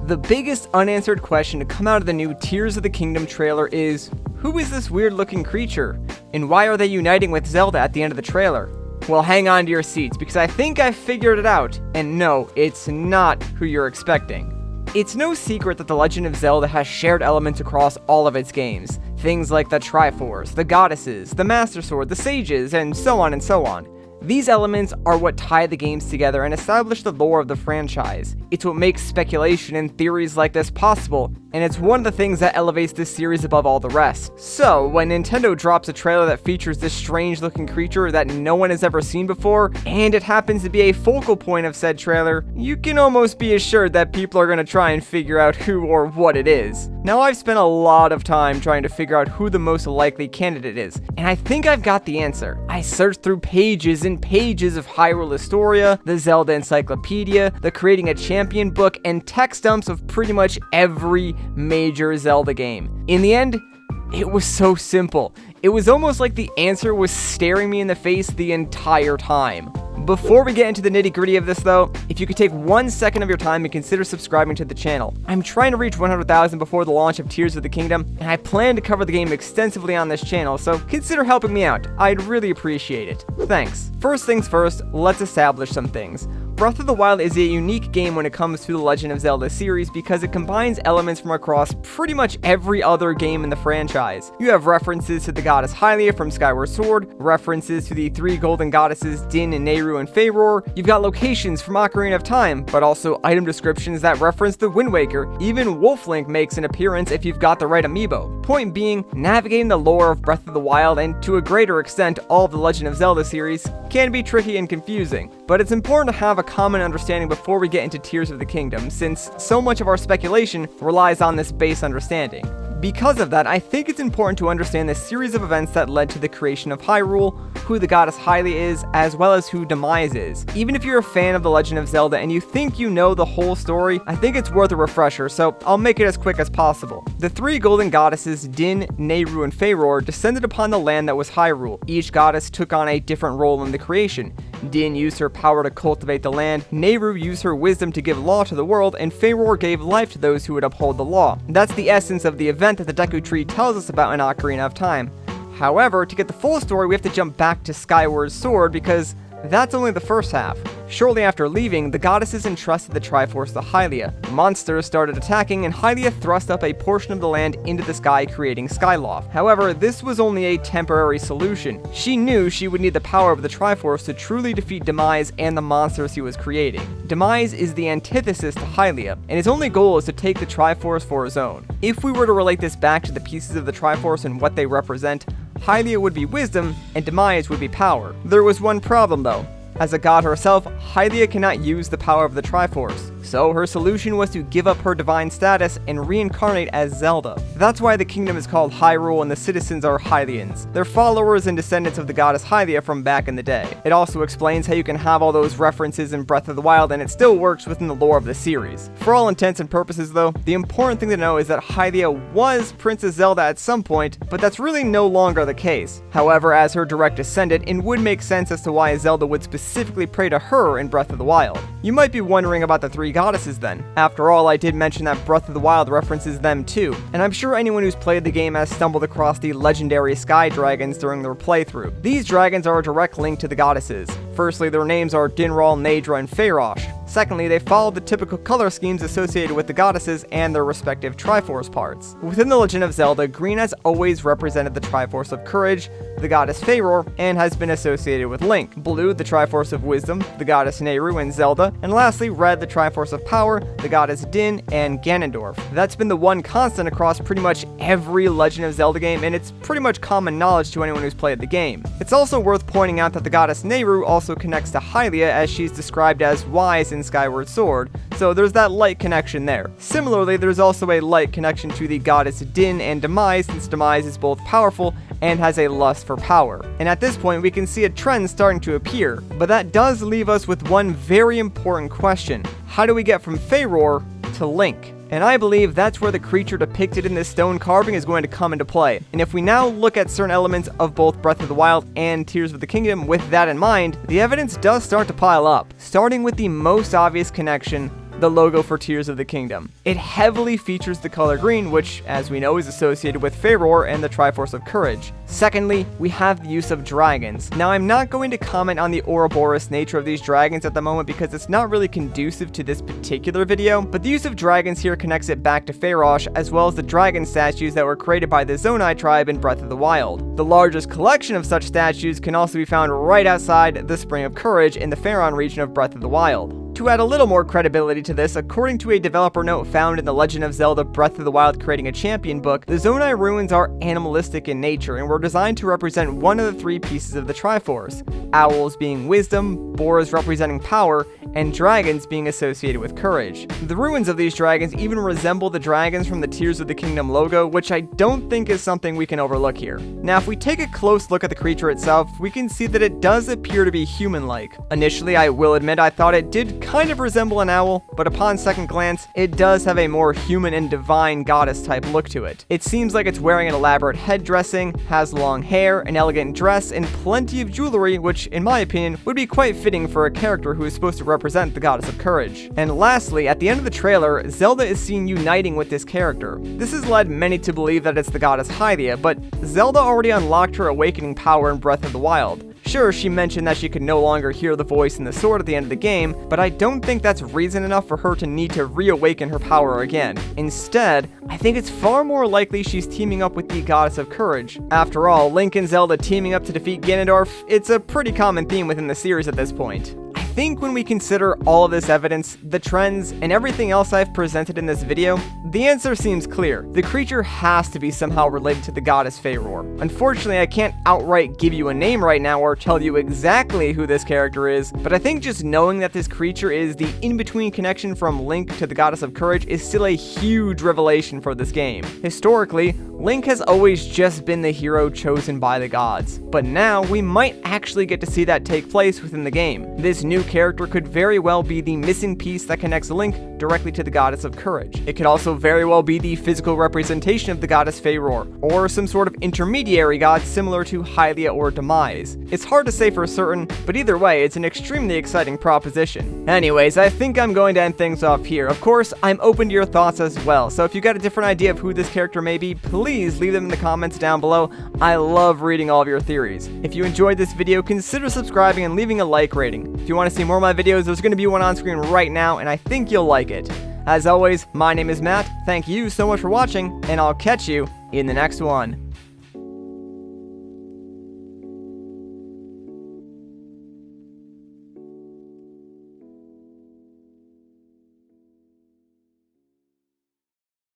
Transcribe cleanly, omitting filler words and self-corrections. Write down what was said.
The biggest unanswered question to come out of the new Tears of the Kingdom trailer is, who is this weird looking creature? And why are they uniting with Zelda at the end of the trailer? Well, hang on to your seats, because I think I've figured it out, and no, it's not who you're expecting. It's no secret that The Legend of Zelda has shared elements across all of its games. Things like the Triforce, the Goddesses, the Master Sword, the Sages, and so on and so on. These elements are what tie the games together and establish the lore of the franchise. It's what makes speculation and theories like this possible, and it's one of the things that elevates this series above all the rest. So, when Nintendo drops a trailer that features this strange looking creature that no one has ever seen before, and it happens to be a focal point of said trailer, you can almost be assured that people are going to try and figure out who or what it is. Now, I've spent a lot of time trying to figure out who the most likely candidate is, and I think I've got the answer. I searched through pages and pages of Hyrule Historia, the Zelda Encyclopedia, the Creating a Champion book, and text dumps of pretty much every major Zelda game. In the end, it was so simple. It was almost like the answer was staring me in the face the entire time. Before we get into the nitty-gritty of this though, if you could take 1 second of your time and consider subscribing to the channel. I'm trying to reach 100,000 before the launch of Tears of the Kingdom, and I plan to cover the game extensively on this channel, so consider helping me out. I'd really appreciate it. Thanks. First things first, let's establish some things. Breath of the Wild is a unique game when it comes to the Legend of Zelda series because it combines elements from across pretty much every other game in the franchise. You have references to the goddess Hylia from Skyward Sword, references to the three golden goddesses Din, Nehru, and Faeror. You've got locations from Ocarina of Time, but also item descriptions that reference the Wind Waker. Even Wolf Link makes an appearance if you've got the right amiibo. Point being, navigating the lore of Breath of the Wild, and to a greater extent all of the Legend of Zelda series, can be tricky and confusing, but it's important to have a common understanding before we get into Tears of the Kingdom, since so much of our speculation relies on this base understanding. Because of that, I think it's important to understand the series of events that led to the creation of Hyrule, who the goddess Hylia is, as well as who Demise is. Even if you're a fan of The Legend of Zelda and you think you know the whole story, I think it's worth a refresher, so I'll make it as quick as possible. The three golden goddesses, Din, Nehru, and Faeror, descended upon the land that was Hyrule. Each goddess took on a different role in the creation. Din used her power to cultivate the land, Nehru used her wisdom to give law to the world, and Faeror gave life to those who would uphold the law. That's the essence of the event that the Deku Tree tells us about in Ocarina of Time. However, to get the full story, we have to jump back to Skyward Sword because that's only the first half. Shortly after leaving, the goddesses entrusted the Triforce to Hylia. Monsters started attacking, and Hylia thrust up a portion of the land into the sky, creating Skyloft. However, this was only a temporary solution. She knew she would need the power of the Triforce to truly defeat Demise and the monsters he was creating. Demise is the antithesis to Hylia, and his only goal is to take the Triforce for his own. If we were to relate this back to the pieces of the Triforce and what they represent, Hylia would be wisdom, and Demise would be power. There was one problem though. As a god herself, Hylia cannot use the power of the Triforce, so her solution was to give up her divine status and reincarnate as Zelda. That's why the kingdom is called Hyrule and the citizens are Hylians. They're followers and descendants of the goddess Hylia from back in the day. It also explains how you can have all those references in Breath of the Wild and it still works within the lore of the series. For all intents and purposes though, the important thing to know is that Hylia was Princess Zelda at some point, but that's really no longer the case. However, as her direct descendant, it would make sense as to why Zelda would specifically pray to her in Breath of the Wild. You might be wondering about the three goddesses then. After all, I did mention that Breath of the Wild references them too, and I'm sure anyone who's played the game has stumbled across the legendary sky dragons during their playthrough. These dragons are a direct link to the goddesses. Firstly, their names are Dinral, Naedra, and Farosh. Secondly, they follow the typical color schemes associated with the goddesses and their respective Triforce parts. Within The Legend of Zelda, green has always represented the Triforce of Courage, the goddess Faeror, and has been associated with Link. Blue, the Triforce of Wisdom, the goddess Nehru and Zelda, and lastly, red, the Triforce of Power, the goddess Din and Ganondorf. That's been the one constant across pretty much every Legend of Zelda game, and it's pretty much common knowledge to anyone who's played the game. It's also worth pointing out that the goddess Nehru also connects to Hylia, as she's described as wise in Skyward Sword, so there's that light connection there. Similarly, there's also a light connection to the goddess Din and Demise, since Demise is both powerful and has a lust for power. And at this point, we can see a trend starting to appear, but that does leave us with one very important question. How do we get from Faeror to Link? And I believe that's where the creature depicted in this stone carving is going to come into play. And if we now look at certain elements of both Breath of the Wild and Tears of the Kingdom with that in mind, the evidence does start to pile up. Starting with the most obvious connection, the logo for Tears of the Kingdom. It heavily features the color green, which, as we know, is associated with Faeror and the Triforce of Courage. Secondly, we have the use of dragons. Now, I'm not going to comment on the Ouroboros nature of these dragons at the moment because it's not really conducive to this particular video, but the use of dragons here connects it back to Faerosh, as well as the dragon statues that were created by the Zonai tribe in Breath of the Wild. The largest collection of such statues can also be found right outside the Spring of Courage in the Faerun region of Breath of the Wild. To add a little more credibility to this, according to a developer note found in the Legend of Zelda Breath of the Wild Creating a Champion book, the Zonai ruins are animalistic in nature and were designed to represent one of the three pieces of the Triforce, owls being wisdom, boars representing power, and dragons being associated with courage. The ruins of these dragons even resemble the dragons from the Tears of the Kingdom logo, which I don't think is something we can overlook here. Now, if we take a close look at the creature itself, we can see that it does appear to be human-like. Initially, I will admit I thought it did kind of resemble an owl, but upon second glance, it does have a more human and divine goddess type look to it. It seems like it's wearing an elaborate head dressing, has long hair, an elegant dress, and plenty of jewelry, which, in my opinion, would be quite fitting for a character who is supposed to represent the goddess of courage. And lastly, at the end of the trailer, Zelda is seen uniting with this character. This has led many to believe that it's the goddess Hylia, but Zelda already unlocked her awakening power in Breath of the Wild. Sure, she mentioned that she could no longer hear the voice in the sword at the end of the game, but I don't think that's reason enough for her to need to reawaken her power again. Instead, I think it's far more likely she's teaming up with the goddess of courage. After all, Link and Zelda teaming up to defeat Ganondorf, it's a pretty common theme within the series at this point. I think when we consider all of this evidence, the trends, and everything else I've presented in this video, the answer seems clear. The creature has to be somehow related to the goddess Faeror. Unfortunately, I can't outright give you a name right now or tell you exactly who this character is, but I think just knowing that this creature is the in-between connection from Link to the goddess of courage is still a huge revelation for this game. Historically, Link has always just been the hero chosen by the gods, but now we might actually get to see that take place within the game. This new character could very well be the missing piece that connects Link directly to the goddess of courage. It could also very well be the physical representation of the goddess Faeror, or some sort of intermediary god similar to Hylia or Demise. It's hard to say for certain, but either way, it's an extremely exciting proposition. Anyways, I think I'm going to end things off here. Of course, I'm open to your thoughts as well, so if you got a different idea of who this character may be, please leave them in the comments down below. I love reading all of your theories. If you enjoyed this video, consider subscribing and leaving a like rating. If you want to see more of my videos, there's going to be one on screen right now, and I think you'll like it. As always, my name is Matt, thank you so much for watching, and I'll catch you in the next one.